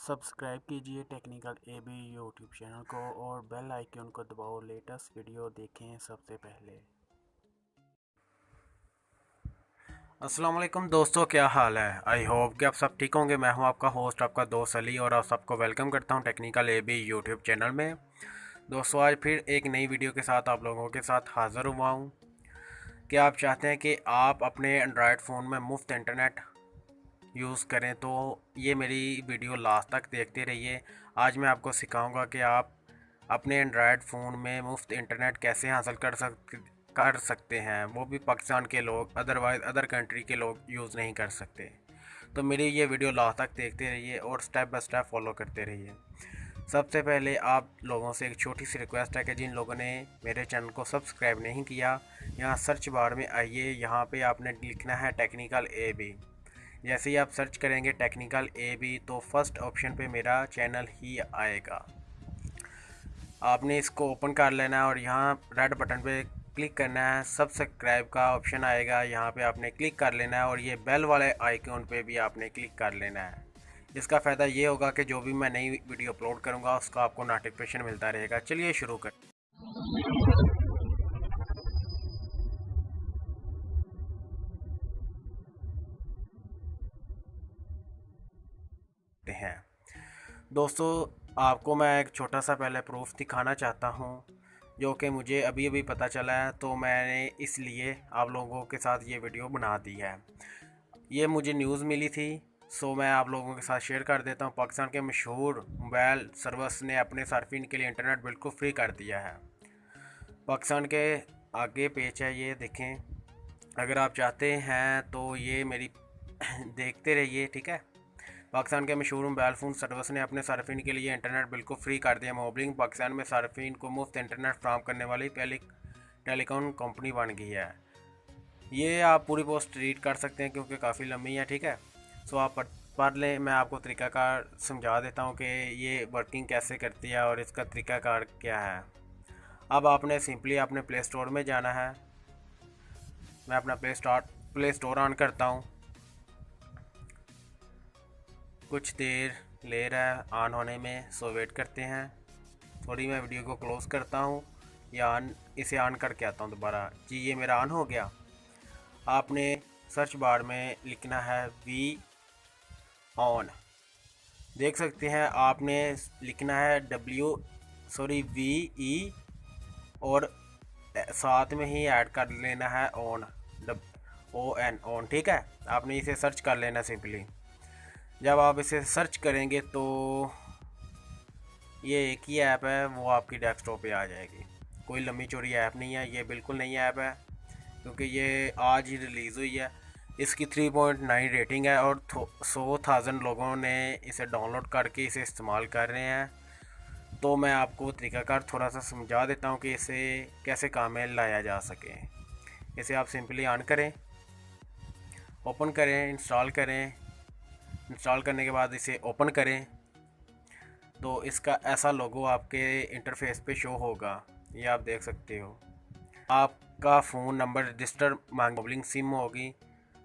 Subscribe कीजिए technical AB YouTube channel को और बेल आइकन को दबाओ। लेटेस्ट वीडियो देखें सबसे पहले। अस्सलाम वालेकुम दोस्तों, क्या हाल है। आई होप कि आप सब ठीक होंगे। मैं हूं आपका होस्ट, आपका दोस्त अली, और आप सबको वेलकम करता हूं टेक्निकल एबी यूट्यूब चैनल में। दोस्तों, आज फिर एक नई वीडियो के साथ आप लोगों के साथ हाज़िर हुआ हूं। कि आप चाहते हैं कि आप अपने एंड्रॉयड फ़ोन में मुफ्त इंटरनेट यूज़ करें, तो ये मेरी वीडियो लास्ट तक देखते रहिए। आज मैं आपको सिखाऊंगा कि आप अपने एंड्रॉयड फ़ोन में मुफ्त इंटरनेट कैसे हासिल कर सकते हैं, वो भी पाकिस्तान के लोग, अदरवाइज़ अदर कंट्री के लोग यूज़ नहीं कर सकते। तो मेरी ये वीडियो लास्ट तक देखते रहिए और स्टेप बाय स्टेप फॉलो करते रहिए। सबसे पहले आप लोगों से एक छोटी सी रिक्वेस्ट है कि जिन लोगों ने मेरे चैनल को सब्सक्राइब नहीं किया, यहाँ सर्च बार में आइए, यहाँ पे आपने लिखना है टेक्निकल ए बी। जैसे ही आप सर्च करेंगे टेक्निकल ए बी, तो फर्स्ट ऑप्शन पे मेरा चैनल ही आएगा। आपने इसको ओपन कर लेना है और यहाँ रेड बटन पे क्लिक करना है। सब्सक्राइब का ऑप्शन आएगा, यहाँ पे आपने क्लिक कर लेना है और ये बेल वाले आइकॉन पे भी आपने क्लिक कर लेना है। इसका फ़ायदा ये होगा कि जो भी मैं नई वीडियो अपलोड करूँगा उसका आपको नोटिफिकेशन मिलता रहेगा। चलिए शुरू करते हैं। दोस्तों, आपको मैं एक छोटा सा पहले प्रूफ दिखाना चाहता हूँ, जो कि मुझे अभी अभी पता चला है, तो मैंने इसलिए आप लोगों के साथ ये वीडियो बना दी है। ये मुझे न्यूज़ मिली थी, सो मैं आप लोगों के साथ शेयर कर देता हूँ। पाकिस्तान के मशहूर मोबाइल सर्विस ने अपने सार्फिन के लिए इंटरनेट बिल्कुल फ्री कर दिया है। पाकिस्तान के आगे पेज है, ये देखें। अगर आप चाहते हैं तो ये मेरी देखते रहिए, ठीक है। पाकिस्तान के मशहूर मोबाइल फ़ोन सर्विस ने अपने सार्फिन के लिए इंटरनेट बिल्कुल फ्री कर दिया। मोबिलिंग पाकिस्तान में सार्फिन को मुफ्त इंटरनेट फ्राहम करने वाली पहली टेलीकॉम कंपनी बन गई है। ये आप पूरी पोस्ट रीड कर सकते हैं क्योंकि काफ़ी लंबी है, ठीक है। सो आप पढ़ लें। मैं आपको तरीक़ाकार समझा देता हूँ कि ये वर्किंग कैसे करती है और इसका तरीक़ाकार क्या है। अब आपने सिंपली अपने प्ले स्टोर में जाना है। मैं अपना प्ले स्टोर ऑन करता हूँ। कुछ देर ले रहा है ऑन होने में, सो वेट करते हैं। थोड़ी मैं वीडियो को क्लोज़ करता हूँ या इसे ऑन करके आता हूँ दोबारा। जी, ये मेरा ऑन हो गया। आपने सर्च बार में लिखना है वी ऑन। देख सकते हैं आपने लिखना है वी ई और साथ में ही ऐड कर लेना है ऑन, ON ऑन, ठीक है। आपने इसे सर्च कर लेना सिंपली। जब आप इसे सर्च करेंगे तो ये एक ही ऐप है, वो आपकी डेस्कटॉप पे आ जाएगी। कोई लंबी चौड़ी ऐप नहीं है, ये बिल्कुल नई ऐप है क्योंकि ये आज ही रिलीज़ हुई है। इसकी 3.9 रेटिंग है और 100,000 लोगों ने इसे डाउनलोड करके इसे इस्तेमाल कर रहे हैं। तो मैं आपको तरीक़ाकार थोड़ा सा समझा देता हूँ कि इसे कैसे काम में लाया जा सके। इसे आप सिंपली ऑन करें, ओपन करें, इंस्टॉल करें। इंस्टॉल करने के बाद इसे ओपन करें तो इसका ऐसा लोगो आपके इंटरफेस पे शो होगा, ये आप देख सकते हो। आपका phone number register mobile SIM होगी,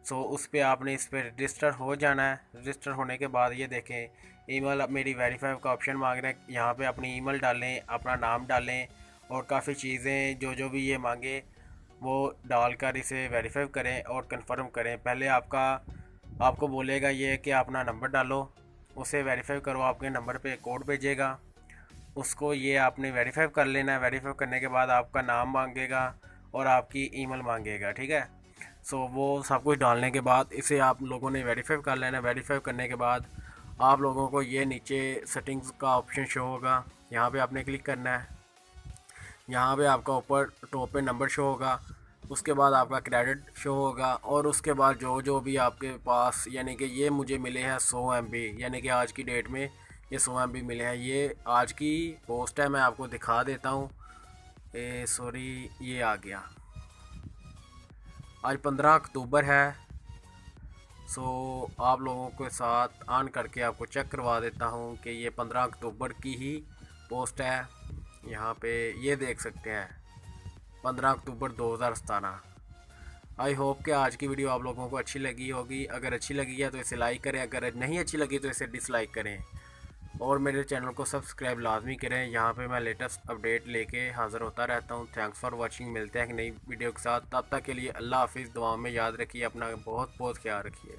सो उस पर आपने इस पर रजिस्टर हो जाना है। रजिस्टर होने के बाद ये देखें, ईमेल मेरी वेरीफाई का ऑप्शन मांग रहा है। यहाँ पे अपनी ईमेल डालें, अपना नाम डालें और काफ़ी चीज़ें जो जो भी ये मांगे वो डालकर इसे वेरीफाई करें और कंफर्म करें। पहले आपको बोलेगा ये कि अपना नंबर डालो, उसे वेरीफाई करो, आपके नंबर पे कोड भेजेगा, उसको ये आपने वेरीफाई कर लेना है। वेरीफाई करने के बाद आपका नाम मांगेगा और आपकी ईमेल मांगेगा, ठीक है। सो वो सब कुछ डालने के बाद इसे आप लोगों ने वेरीफाई कर लेना है। वेरीफाई करने के बाद आप लोगों को ये नीचे सेटिंग्स का ऑप्शन शो होगा, यहाँ पे आपने क्लिक करना है। यहाँ पे आपका ऊपर टॉप पे नंबर शो होगा, उसके बाद आपका क्रेडिट शो होगा और उसके बाद जो जो भी आपके पास, यानी कि ये मुझे मिले हैं 100 MB, यानी कि आज की डेट में ये 100 MB मिले हैं। ये आज की पोस्ट है, मैं आपको दिखा देता हूँ। सॉरी, ये आ गया। आज 15 अक्टूबर है। सो आप लोगों के साथ ऑन करके आपको चेक करवा देता हूँ कि ये 15 अक्टूबर की ही पोस्ट है। यहाँ पे ये देख सकते हैं 15 अक्टूबर 2017। आई होप कि आज की वीडियो आप लोगों को अच्छी लगी होगी। अगर अच्छी लगी है तो इसे लाइक करें, अगर नहीं अच्छी लगी तो इसे डिसलाइक करें। और मेरे चैनल को सब्सक्राइब लाजमी करें। यहाँ पे मैं लेटेस्ट अपडेट लेके हाज़िर होता रहता हूँ। Thanks for watching. मिलते हैं एक नई वीडियो के साथ, तब तक के लिए अल्लाह हाफिज़। दुआ में याद रखिए, अपना बहुत बहुत ख्याल रखिए।